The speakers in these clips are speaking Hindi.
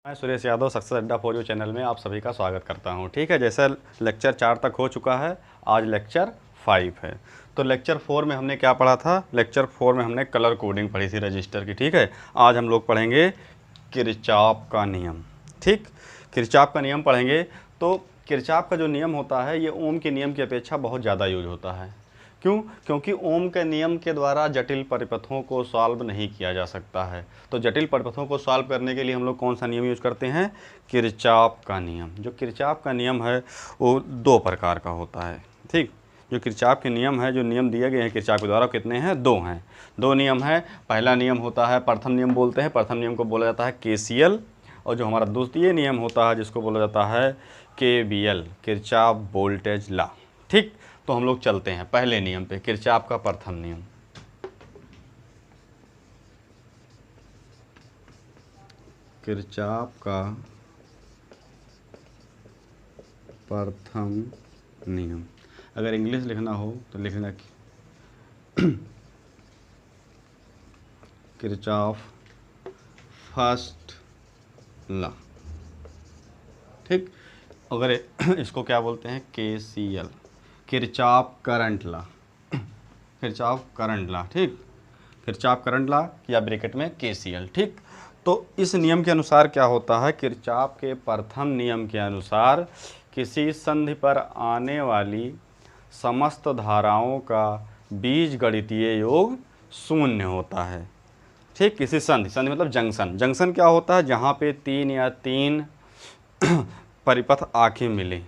मैं सुरेश यादव सक्सेस अड्डा फॉर यू चैनल में आप सभी का स्वागत करता हूं। ठीक है, जैसे लेक्चर 4 तक हो चुका है, आज लेक्चर 5 है। तो लेक्चर 4 में हमने क्या पढ़ा था? लेक्चर 4 में हमने कलर कोडिंग पढ़ी थी रजिस्टर की। ठीक है, आज हम लोग पढ़ेंगे किरचॉफ का नियम। ठीक, किरचॉफ का नियम पढ़ेंगे। तो किरचॉफ का जो नियम होता है ये ओम के नियम की अपेक्षा बहुत ज़्यादा यूज होता है। क्यों? क्योंकि ओम के नियम के द्वारा जटिल परिपथों को सॉल्व नहीं किया जा सकता है। तो जटिल परिपथों को सॉल्व करने के लिए हम लोग कौन सा नियम यूज करते हैं? किरचॉफ का नियम। जो किरचॉफ का नियम है वो दो प्रकार का होता है। ठीक, जो किरचॉफ के नियम है, जो नियम दिए गए हैं किरचॉफ के द्वारा, कितने हैं? दो हैं। दो नियम है। पहला नियम होता है, प्रथम नियम बोलते हैं। प्रथम नियम को बोला जाता है केसीएल, और जो हमारा द्वितीय नियम होता है जिसको बोला जाता है केवीएल, किरचॉफ वोल्टेज लॉ। ठीक, तो हम लोग चलते हैं पहले नियम पे, किरचॉफ का प्रथम नियम। किरचॉफ का प्रथम नियम, अगर इंग्लिश लिखना हो तो लिखना किरचॉफ फर्स्ट लॉ। ठीक, अगर इसको क्या बोलते हैं? KCL, Kirchhoff current law. Kirchhoff current law. ठीक, किरचॉफ करंट लॉ या ब्रैकेट में केसीएल। ठीक, तो इस नियम के अनुसार क्या होता है? किरचॉफ के प्रथम नियम के अनुसार किसी संधि पर आने वाली समस्त धाराओं का बीजगणितीय योग शून्य होता है। ठीक, किसी संधि, संधि मतलब जंक्शन। जंक्शन क्या होता है? जहाँ पे तीन या तीन परिपथ आके मिले।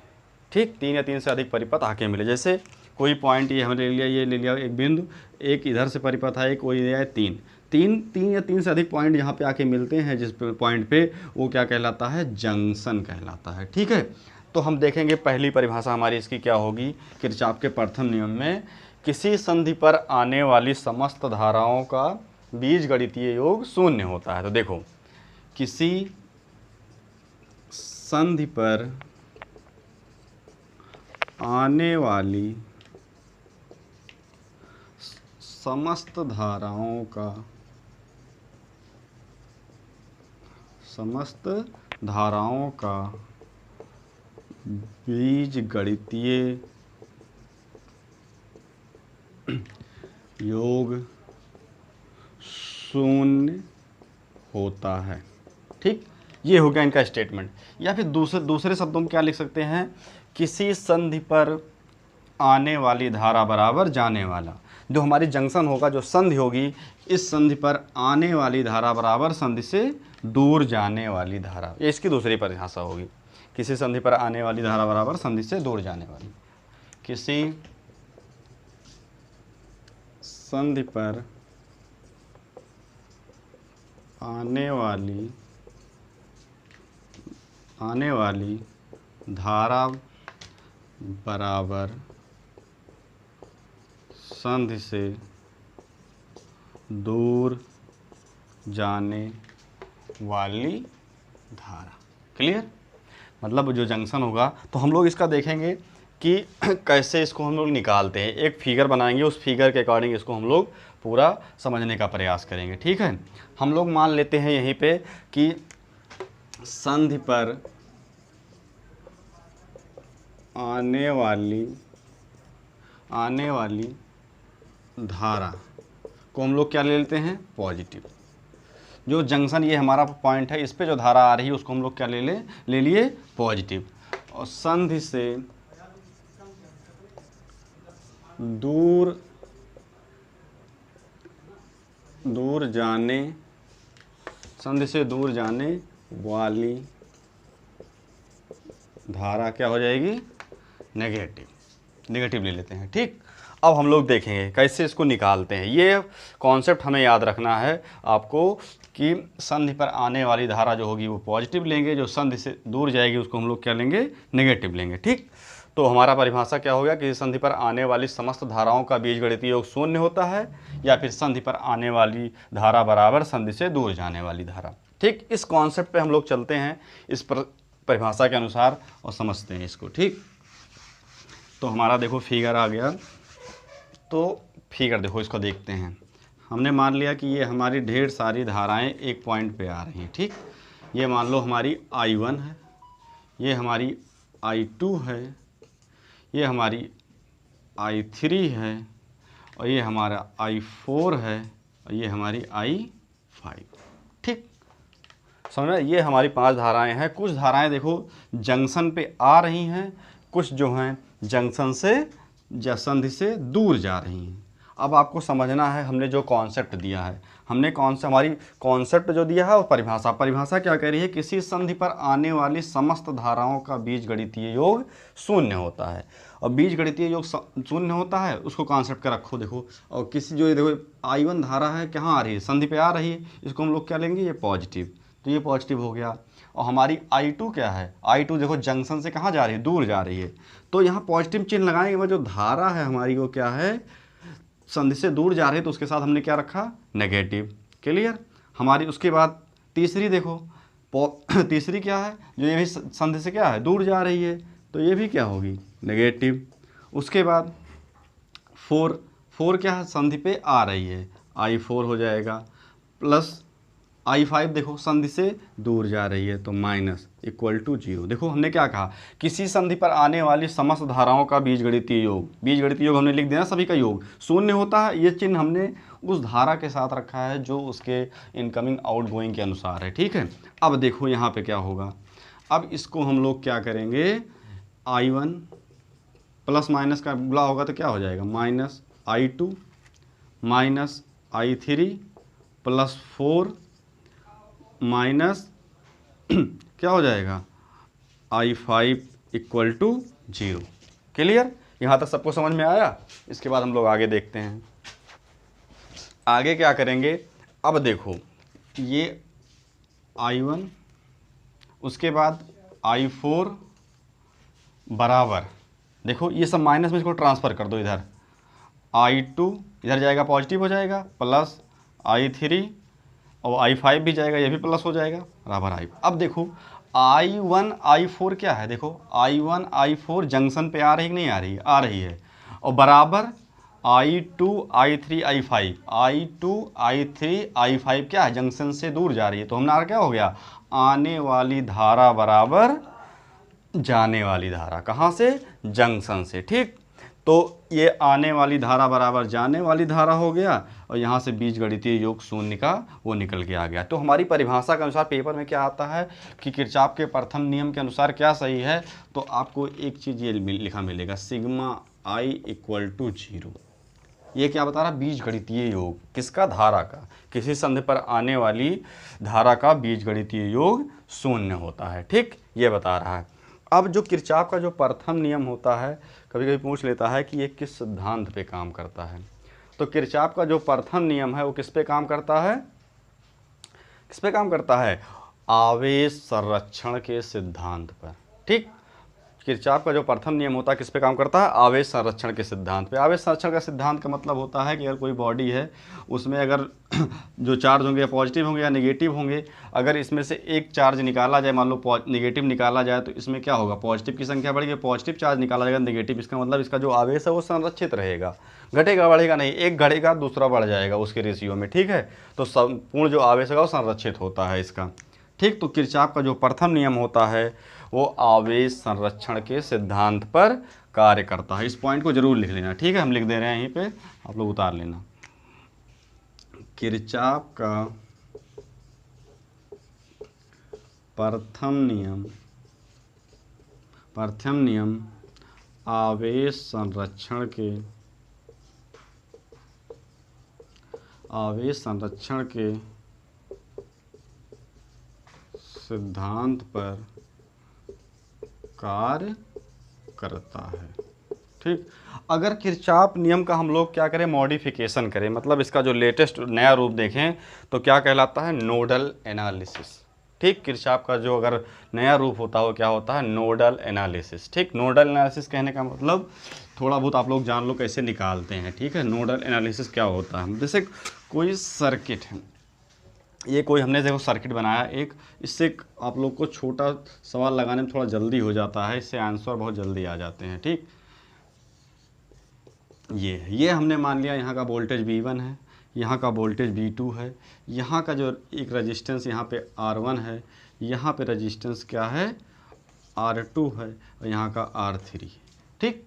ठीक, तीन या तीन से अधिक परिपथ आके मिले। जैसे कोई पॉइंट ये हमने ले लिया, ये ले लिया एक बिंदु, एक इधर से परिपथ है, एक कोई लिया है तीन या तीन से अधिक पॉइंट यहाँ पे आके मिलते हैं, जिस पॉइंट पे वो क्या कहलाता है? जंक्शन कहलाता है। ठीक है, तो हम देखेंगे पहली परिभाषा हमारी इसकी क्या होगी किरचॉफ के प्रथम नियम में। किसी संधि पर आने वाली समस्त धाराओं का बीजगणितीय योग शून्य होता है। तो देखो, किसी संधि पर आने वाली समस्त धाराओं का बीजगणितीय योग शून्य होता है। ठीक, ये हो गया इनका स्टेटमेंट। या फिर दूसरे शब्दों में क्या लिख सकते हैं? किसी संधि पर आने वाली धारा बराबर जाने वाला। जो हमारी जंक्शन होगा, जो संधि होगी, इस संधि पर आने वाली धारा बराबर संधि से दूर जाने वाली धारा। ये इसकी दूसरी परिभाषा होगी। किसी संधि पर आने वाली धारा बराबर संधि से दूर जाने वाली। किसी संधि पर आने वाली धारा बराबर संधि से दूर जाने वाली धारा। क्लियर? मतलब जो जंक्शन होगा, तो हम लोग इसका देखेंगे कि कैसे इसको हम लोग निकालते हैं। एक फिगर बनाएंगे, उस फिगर के अकॉर्डिंग इसको हम लोग पूरा समझने का प्रयास करेंगे। ठीक है, हम लोग मान लेते हैं यहीं पे कि संधि पर आने वाली धारा को हम लोग क्या ले लेते हैं? पॉजिटिव। जो जंक्शन, ये हमारा पॉइंट है, इस पे जो धारा आ रही है उसको हम लोग क्या ले लिए? पॉजिटिव। और संधि से दूर जाने वाली धारा क्या हो जाएगी? नेगेटिव ले लेते हैं। ठीक, अब हम लोग देखेंगे कैसे इसको निकालते हैं। ये कॉन्सेप्ट हमें याद रखना है आपको कि संधि पर आने वाली धारा जो होगी वो पॉजिटिव लेंगे, जो संधि से दूर जाएगी उसको हम लोग क्या लेंगे? नेगेटिव लेंगे। ठीक, तो हमारा परिभाषा क्या हो गया? किसी संधि पर आने वाली समस्त धाराओं का बीजगणितीय योग शून्य होता है, या फिर संधि पर आने वाली धारा बराबर संधि से दूर जाने वाली धारा। ठीक, इस कॉन्सेप्ट पे हम लोग चलते हैं इस परिभाषा के अनुसार और समझते हैं इसको। ठीक, तो हमारा देखो फिगर आ गया। तो फिगर देखो, इसको देखते हैं। हमने मान लिया कि ये हमारी ढेर सारी धाराएं एक पॉइंट पे आ रही हैं, ठीक। ये मान लो हमारी I1 है, ये हमारी I2 है, ये हमारी I3 है, और ये हमारा I4 है, और ये हमारी I5। ठीक, समझ में? ये हमारी 5 धाराएं हैं। कुछ धाराएं देखो जंक्शन पे आ रही हैं, कुछ जो हैं जंक्शन से या संधि से दूर जा रही हैं। अब आपको समझना है हमने जो कॉन्सेप्ट दिया है, हमने हमारी कॉन्सेप्ट जो दिया है और परिभाषा क्या कह रही है? किसी संधि पर आने वाली समस्त धाराओं का बीजगणितीय योग शून्य होता है। और बीजगणितीय योग शून्य होता है, उसको कॉन्सेप्ट का रखो देखो। और किसी जो देखो I1 धारा है, कहाँ आ रही है? संधि पे आ रही है, इसको हम लोग क्या लेंगे? ये पॉजिटिव, तो ये पॉजिटिव हो गया। और हमारी I2 क्या है? I2 देखो जंक्शन से कहाँ जा रही है? दूर जा रही है, तो यहाँ पॉजिटिव चिन्ह लगाएंगे। वह जो धारा है हमारी वो क्या है? संधि से दूर जा रही है, तो उसके साथ हमने क्या रखा? नेगेटिव। क्लियर? हमारी उसके बाद तीसरी देखो, तीसरी क्या है? जो ये भी संधि से क्या है? दूर जा रही है, तो ये भी क्या होगी? नेगेटिव। उसके बाद 4 क्या है? संधि पे आ रही है, I4 हो जाएगा। प्लस I5 देखो संधि से दूर जा रही है, तो माइनस इक्वल टू 0। देखो हमने क्या कहा? किसी संधि पर आने वाली समस्त धाराओं का बीजगणितीय योग, बीजगणितीय योग हमने लिख दिया सभी का योग शून्य होता है। ये चिन्ह हमने उस धारा के साथ रखा है जो उसके इनकमिंग आउटगोइंग के अनुसार है। ठीक है, अब देखो यहाँ पे क्या होगा। अब इसको हम लोग क्या करेंगे? I1 प्लस माइनस का गुणा होगा तो क्या हो जाएगा? Minus I2 minus I3 plus 4 minus क्या हो जाएगा? I5 equal to 0। क्लियर? यहाँ तक सबको समझ में आया? इसके बाद हम लोग आगे देखते हैं। आगे क्या करेंगे? अब देखो ये I1, उसके बाद I4 बराबर, देखो ये सब माइनस में इसको ट्रांसफ़र कर दो इधर। I2 इधर जाएगा पॉजिटिव हो जाएगा, प्लस I3 और I5 भी जाएगा, ये भी प्लस हो जाएगा, बराबर I। अब देखो I1 I4 क्या है? देखो I1 I4 जंक्शन पे आ रही है कि नहीं आ रही है? आ रही है। और बराबर I2 I3 I5, I2 I3 I5 क्या है? जंक्शन से दूर जा रही है। तो हमारा क्या हो गया? आने वाली धारा बराबर जाने वाली धारा। कहाँ से? जंक्शन से। ठीक, तो ये आने वाली धारा बराबर जाने वाली धारा हो गया, और यहाँ से बीजगणितीय योग शून्य का वो निकल के आ गया। तो हमारी परिभाषा के अनुसार पेपर में क्या आता है कि किरचॉफ के प्रथम नियम के अनुसार क्या सही है? तो आपको एक चीज़ ये लिखा मिलेगा, सिग्मा I इक्वल टू 0। ये क्या बता रहा? बीजगणितीय योग किसका? धारा का। किसी संधि पर आने वाली धारा का बीजगणितीय योग शून्य होता है। ठीक, ये बता रहा है। अब जो किरचॉफ का जो प्रथम नियम होता है, कभी कभी पूछ लेता है कि ये किस सिद्धांत पे काम करता है। तो किरचॉफ का जो प्रथम नियम है वो किस पे काम करता है? किस पे काम करता है? आवेश संरक्षण के सिद्धांत पर। ठीक, किरचॉफ का जो प्रथम नियम होता है किस पे काम करता है? आवेश संरक्षण के सिद्धांत पे। आवेश संरक्षण का सिद्धांत का मतलब होता है कि अगर कोई बॉडी है, उसमें अगर जो चार्ज होंगे या पॉजिटिव होंगे या नेगेटिव होंगे, अगर इसमें से एक चार्ज निकाला जाए, मान लो नेगेटिव निकाला जाए, तो इसमें क्या होगा? पॉजिटिव की संख्या बढ़ेगी, पॉजिटिव चार्ज निकाला जाएगा नेगेटिव, इसका मतलब इसका जो आवेश है वो संरक्षित रहेगा, घटेगा बढ़ेगा नहीं। एक घटेगा दूसरा बढ़ जाएगा उसके रेशियो में। ठीक है, तो संपूर्ण जो आवेश है वो संरक्षित होता है इसका। ठीक, तो किरचॉफ का जो प्रथम नियम होता है वो आवेश संरक्षण के सिद्धांत पर कार्य करता है। इस पॉइंट को जरूर लिख लेना। ठीक है, हम लिख दे रहे हैं यहीं पे, आप लोग उतार लेना। किरचॉफ का प्रथम नियम आवेश संरक्षण के सिद्धांत पर कार्य करता है। ठीक, अगर किरचॉफ नियम का हम लोग क्या करें? मॉडिफिकेशन करें, मतलब इसका जो लेटेस्ट नया रूप देखें तो क्या कहलाता है? Nodal analysis. ठीक, किरचॉफ का जो अगर नया रूप होता है वो क्या होता है? Nodal analysis. ठीक, नोडल एनालिसिस कहने का मतलब थोड़ा बहुत आप लोग जान लो कैसे निकालते हैं। ठीक है, नोडल एनालिसिस क्या होता है? जैसे कोई सर्किट है, ये कोई हमने देखो सर्किट बनाया एक, इससे आप लोग को छोटा सवाल लगाने में थोड़ा जल्दी हो जाता है, इससे आंसर बहुत जल्दी आ जाते हैं। ठीक, ये हमने मान लिया यहाँ का वोल्टेज V1 है, यहाँ का वोल्टेज V2 है, यहाँ का जो एक रेजिस्टेंस यहाँ पे R1 है, यहाँ पे रेजिस्टेंस क्या है, R2 है और यहाँ का R3 है। ठीक,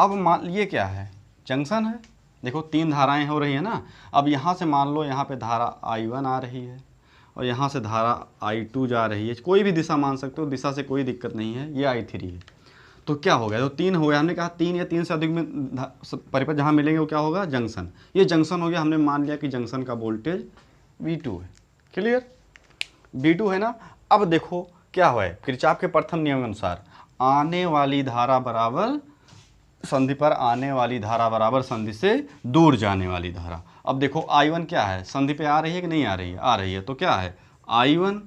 अब मान ये क्या है, जंक्शन है। देखो 3 धाराएं हो रही है ना। अब यहाँ से मान लो यहाँ पे धारा I1 आ रही है और यहाँ से धारा I2 जा रही है। कोई भी दिशा मान सकते हो, दिशा से कोई दिक्कत नहीं है। ये I3 है। तो क्या हो गया, तो 3 हो गया। हमने कहा 3 या 3 से अधिक में परिपथ जहाँ मिलेंगे वो क्या होगा, जंक्शन। ये जंक्शन हो गया। हमने मान लिया कि जंक्शन का वोल्टेज V2 है। क्लियर, V2 है ना। अब देखो क्या हुआ है, किरचॉफ के प्रथम नियम अनुसार आने वाली धारा बराबर संधि पर आने वाली धारा बराबर संधि से दूर जाने वाली धारा। अब देखो I1 क्या है, संधि पे आ रही है कि नहीं आ रही है, आ रही है। तो क्या है I1,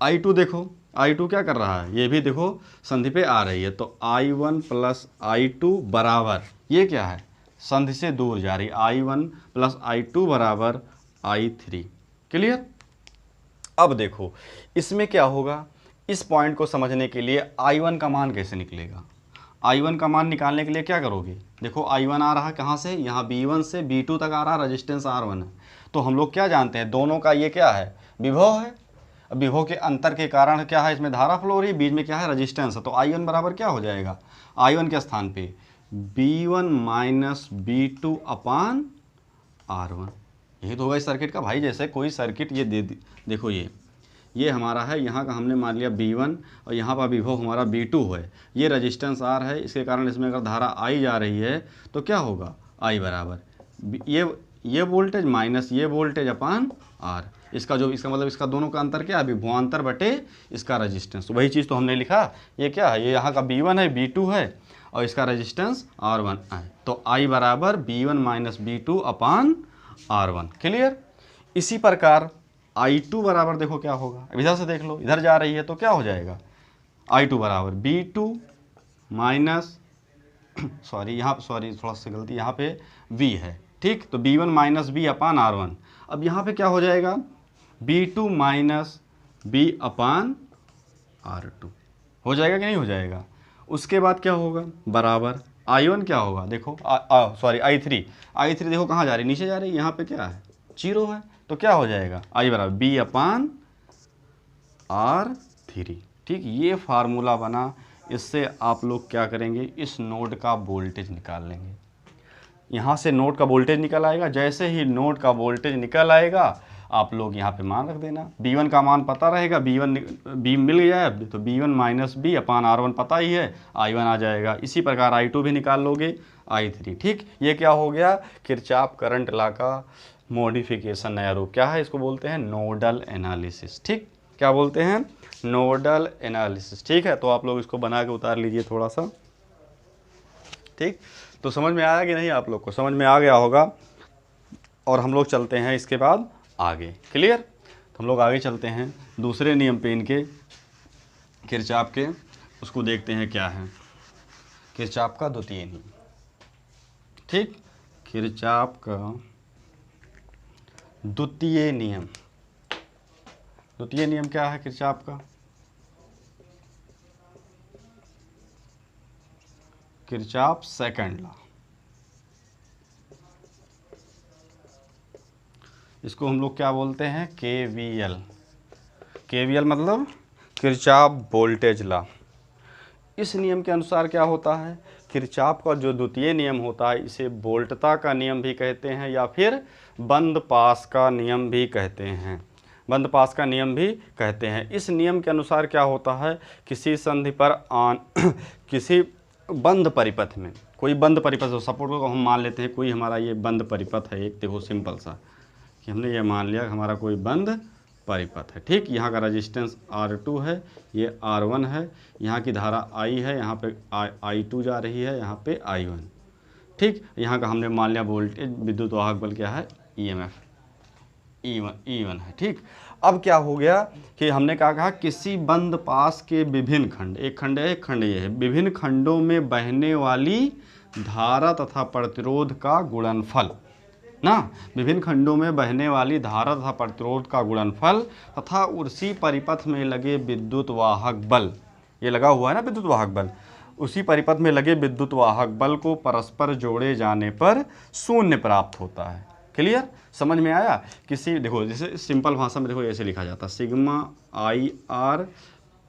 I2 देखो I2 क्या कर रहा है, ये भी देखो संधि पे आ रही है। तो I1 प्लस I2 बराबर, ये क्या है, संधि से दूर जा रही, I1 प्लस I2 बराबर I3। क्लियर। अब देखो इसमें क्या होगा, इस पॉइंट को समझने के लिए I1 का मान कैसे निकलेगा। I1 का मान निकालने के लिए क्या करोगे, देखो I1 आ रहा कहाँ से, यहाँ B1 से B2 तक आ रहा, रजिस्टेंस R1 है। तो हम लोग क्या जानते हैं, दोनों का ये क्या है, विभव है। अब विभव के अंतर के कारण क्या है, इसमें धारा फ्लो हो रही है, बीच में क्या है, रजिस्टेंस है। तो I1 बराबर क्या हो जाएगा, I1 के स्थान पे B1 माइनस B2 अपान R1। यही तो होगा इस सर्किट का भाई। जैसे कोई सर्किट ये देखो ये हमारा है, यहाँ का हमने मान लिया B1 और यहाँ पर विभव हमारा B2 है, ये रजिस्टेंस R है। इसके कारण इसमें अगर धारा I जा रही है तो क्या होगा, I बराबर ये वोल्टेज माइनस ये वोल्टेज अपान R। इसका मतलब इसका दोनों का अंतर क्या है, विभवांतर बटे इसका रजिस्टेंस। वही चीज़ तो हमने लिखा, ये क्या है, ये यहाँ का B1 है, B2 है और इसका रजिस्टेंस R1 है। तो I बराबर B1 माइनस B2 अपान R1। क्लियर। इसी प्रकार I2 बराबर देखो क्या होगा, अब इधर से देख लो, इधर जा रही है तो क्या हो जाएगा, I2 बराबर B2 माइनस थोड़ा सा गलती, यहाँ पे V है। ठीक, तो B1 माइनस B अपान R1। अब यहाँ पे क्या हो जाएगा, B2 माइनस B अपान R2 हो जाएगा कि नहीं हो जाएगा। उसके बाद क्या होगा, बराबर I1 क्या होगा, देखो I3 देखो कहाँ जा रही, नीचे जा रही, यहाँ पे क्या है, 0 है। तो क्या हो जाएगा, I बराबर B अपान R3। ठीक, ये फार्मूला बना। इससे आप लोग क्या करेंगे, इस नोड का वोल्टेज निकाल लेंगे। यहाँ से नोड का वोल्टेज निकल आएगा। जैसे ही नोड का वोल्टेज निकल आएगा आप लोग यहाँ पे मान रख देना। B1 का मान पता रहेगा, B मिल गया है तो B1 माइनस B अपान R1 पता ही है, I1 आ जाएगा। इसी प्रकार I2 भी निकाल लोगे, I3। ठीक, ये क्या हो गया, किरचॉफ करंट लॉ का मॉडिफिकेशन, नया रूप। क्या है, इसको बोलते हैं नोडल एनालिसिस। ठीक, क्या बोलते हैं, नोडल एनालिसिस। ठीक है, तो आप लोग इसको बना के उतार लीजिए थोड़ा सा। ठीक, तो समझ में आया कि नहीं, आप लोग को समझ में आ गया होगा। और हम लोग चलते हैं इसके बाद आगे। क्लियर। तो हम लोग आगे चलते हैं दूसरे नियम पे इनके किरचॉफ के, उसको देखते हैं क्या है, किरचॉफ का द्वितीय नियम। ठीक, किरचॉफ का द्वितीय नियम। द्वितीय नियम क्या है किरचॉफ का, किरचॉफ सेकंड लॉ। इसको हम लोग क्या बोलते हैं, KVL। KVL मतलब किरचॉफ वोल्टेज लॉ। इस नियम के अनुसार क्या होता है, किरचॉफ का जो द्वितीय नियम होता है इसे वोल्टता का नियम भी कहते हैं या फिर बंद पास का नियम भी कहते हैं। बंद पास का नियम भी कहते हैं। इस नियम के अनुसार क्या होता है, किसी संधि पर किसी बंद परिपथ में, कोई बंद परिपथ, सपोर्ट को हम मान लेते हैं कोई हमारा ये बंद परिपथ है एक, देखो सिंपल सा कि हमने ये मान लिया हमारा कोई बंद परिपथ है। ठीक, यहाँ का रेजिस्टेंस R2 है, ये R1 है, यहाँ की धारा I है, यहाँ पे I2 जा रही है, यहाँ पे I1। ठीक, यहाँ का हमने मान लिया वोल्टेज, विद्युत वाहक बल क्या है, EMF E1 है। ठीक, अब क्या हो गया कि हमने क्या कहा, किसी बंद पास के विभिन्न खंड, एक खंड है, एक खंड ये है, विभिन्न खंडों में बहने वाली धारा तथा प्रतिरोध का गुणनफल ना, विभिन्न खंडों में बहने वाली धारा तथा प्रतिरोध का गुणनफल तथा उसी परिपथ में लगे विद्युत वाहक बल, ये लगा हुआ है ना विद्युत वाहक बल, उसी परिपथ में लगे विद्युत वाहक बल को परस्पर जोड़े जाने पर शून्य प्राप्त होता है। क्लियर, समझ में आया। किसी देखो जैसे सिंपल भाषा में देखो ऐसे लिखा जाता है sigma I R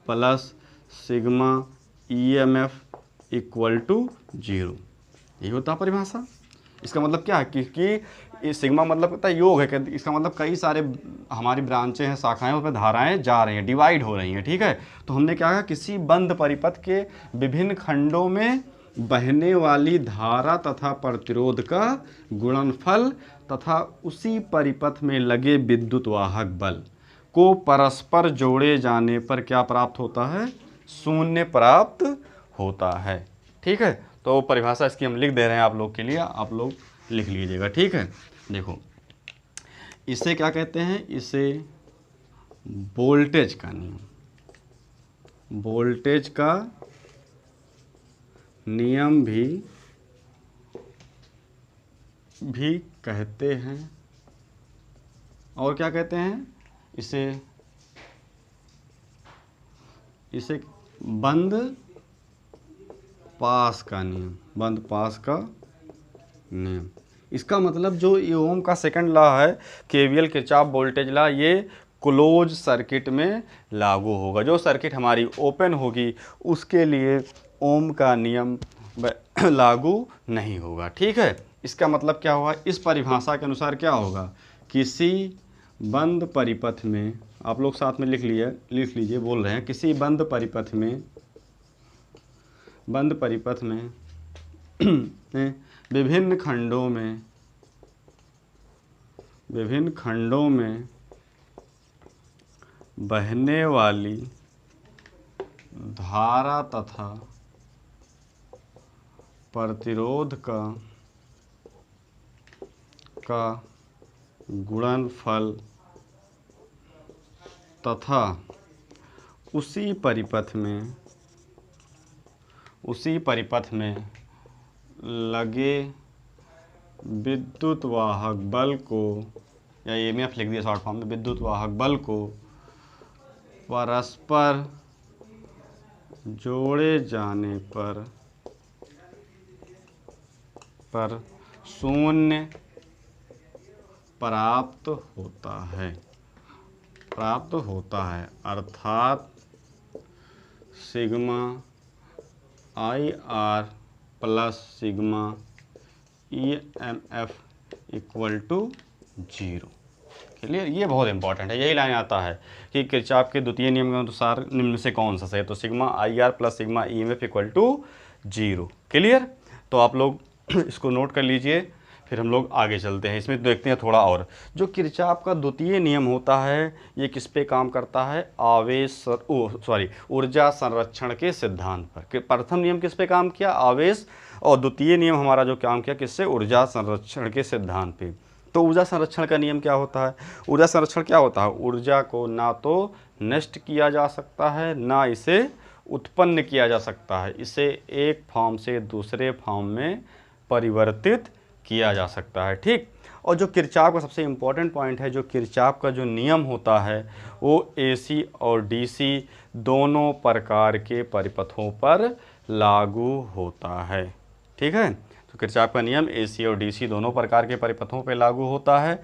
plus sigma E M F equal to 0, यही होता है परिभाषा। इसका मतलब क्या है कि सिग्मा मतलब होता है योग है, कि इसका मतलब कई सारे हमारी ब्रांचें हैं, शाखाएं, उसमें धाराएं जा रही हैं, डिवाइड हो रही हैं, ठीक है। तो हमने क्या कहा, किसी बंद परिपथ के विभिन्न खंडों में बहने वाली धारा तथा प्रतिरोध का गुणनफल तथा उसी परिपथ में लगे विद्युत वाहक बल को परस्पर जोड़े जाने पर क्या प्राप्त होता है, शून्य प्राप्त होता है, ठीक है। तो परिभाषा इसकी हम लिख दे रहे हैं आप लोग के लिए, आप लोग लिख लीजिएगा, ठीक है। देखो इसे क्या कहते हैं, इसे वोल्टेज का नियम, वोल्टेज का नियम भी कहते हैं। और क्या कहते हैं, इसे बंद पास का नियम, बंद पास का नियम। इसका मतलब जो ये ओम का सेकंड लॉ है, केवीएल किरचॉफ वोल्टेज लॉ, ये क्लोज सर्किट में लागू होगा। जो सर्किट हमारी ओपन होगी उसके लिए ओम का नियम लागू नहीं होगा, ठीक है। इसका मतलब क्या हुआ, इस परिभाषा के अनुसार क्या होगा, किसी बंद परिपथ में, आप लोग साथ में लिख लीजिए, बोल रहे हैं, किसी बंद परिपथ में विभिन्न खंडों में बहने वाली धारा तथा प्रतिरोध का गुणनफल तथा उसी परिपथ में लगे विद्युत वाहक बल को, या ईएमएफ लिख दिया शॉर्ट फॉर्म में, विद्युत वाहक बल को परस्पर जोड़े जाने पर शून्य प्राप्त होता है, अर्थात sigma I R plus sigma E M F equal to 0। Clear, ये बहुत इंपॉर्टेंट है, यही लाइन आता है कि किरचॉफ के द्वितीय नियम के अनुसार निम्न से कौन सा सही है, तो sigma I R plus sigma E M F equal to 0। Clear, तो आप लोग इसको नोट कर लीजिए, फिर हम लोग आगे चलते हैं। इसमें देखते हैं थोड़ा और, जो किरचॉफ का द्वितीय नियम होता है ये किस पे काम करता है, ऊर्जा संरक्षण के सिद्धांत पर। प्रथम नियम किस पे काम किया, आवेश, और द्वितीय नियम हमारा जो काम किया किससे, ऊर्जा संरक्षण के सिद्धांत पे। तो ऊर्जा संरक्षण का नियम क्या होता है, ऊर्जा संरक्षण क्या होता है, ऊर्जा को ना तो नष्ट किया जा सकता है ना इसे उत्पन्न किया जा सकता है, इसे एक फॉर्म से दूसरे फॉर्म में परिवर्तित किया जा सकता है, ठीक। और जो किरचॉफ का सबसे इम्पोर्टेंट पॉइंट है, जो किरचॉफ का जो नियम होता है वो एसी और डीसी दोनों प्रकार के परिपथों पर लागू होता है, ठीक है। तो किरचॉफ का नियम एसी और डीसी दोनों प्रकार के परिपथों पर लागू होता है।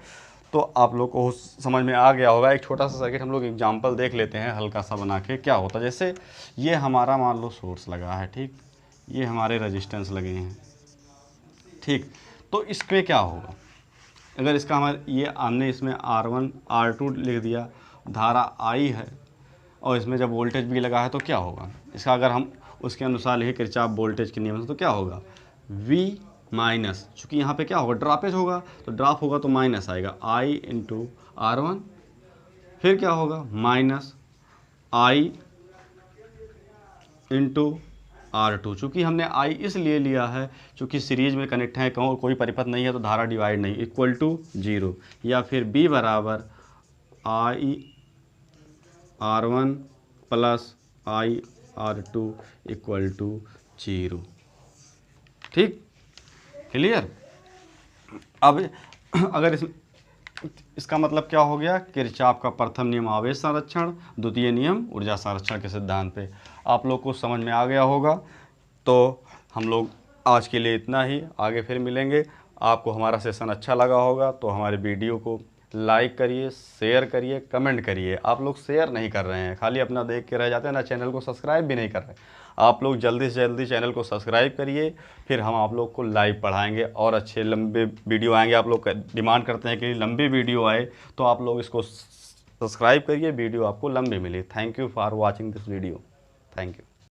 तो आप लोग को समझ में आ गया होगा। एक छोटा सा सर्किट हम लोग एग्जाम्पल देख लेते हैं हल्का सा बना के, क्या होता है। जैसे ये हमारा मान लो सोर्स लगा है, ठीक, ये हमारे रेजिस्टेंस लगे हैं, ठीक। तो इसमें क्या होगा, अगर इसका हमने इसमें R1 R2 लिख दिया, धारा I है, और इसमें जब वोल्टेज भी लगा है तो क्या होगा, इसका अगर हम उसके अनुसार लिखे किरचॉफ वोल्टेज के नियम से, तो क्या होगा, V माइनस, चूँकि यहाँ पे क्या होगा, ड्रॉपेज होगा, तो ड्रॉप होगा तो माइनस आएगा I इंटू R1, फिर क्या होगा, माइनस I इंटू R2। चूँकि हमने I इसलिए लिया है चूँकि सीरीज में कनेक्ट है, कहूँ कोई परिपथ नहीं है तो धारा डिवाइड नहीं, इक्वल टू 0, या फिर B बराबर I R1 plus I R2 equal to 0, ठीक। क्लियर। अब अगर इसका मतलब क्या हो गया, किरचॉफ का प्रथम नियम आवेश संरक्षण, द्वितीय नियम ऊर्जा संरक्षण के सिद्धांत पे आप लोग को समझ में आ गया होगा। तो हम लोग आज के लिए इतना ही, आगे फिर मिलेंगे। आपको हमारा सेशन अच्छा लगा होगा तो हमारे वीडियो को लाइक करिए, शेयर करिए, कमेंट करिए। आप लोग शेयर नहीं कर रहे हैं, खाली अपना देख के रह जाते हैं ना, चैनल को सब्सक्राइब भी नहीं कर रहे। आप लोग जल्दी से जल्दी चैनल को सब्सक्राइब करिए, फिर हम आप लोग को लाइव पढ़ाएंगे और अच्छे लंबे वीडियो आएंगे। आप लोग डिमांड करते हैं कि लंबी वीडियो आए, तो आप लोग इसको सब्सक्राइब करिए, वीडियो आपको लंबी मिले। Thank you for watching this video. Thank you.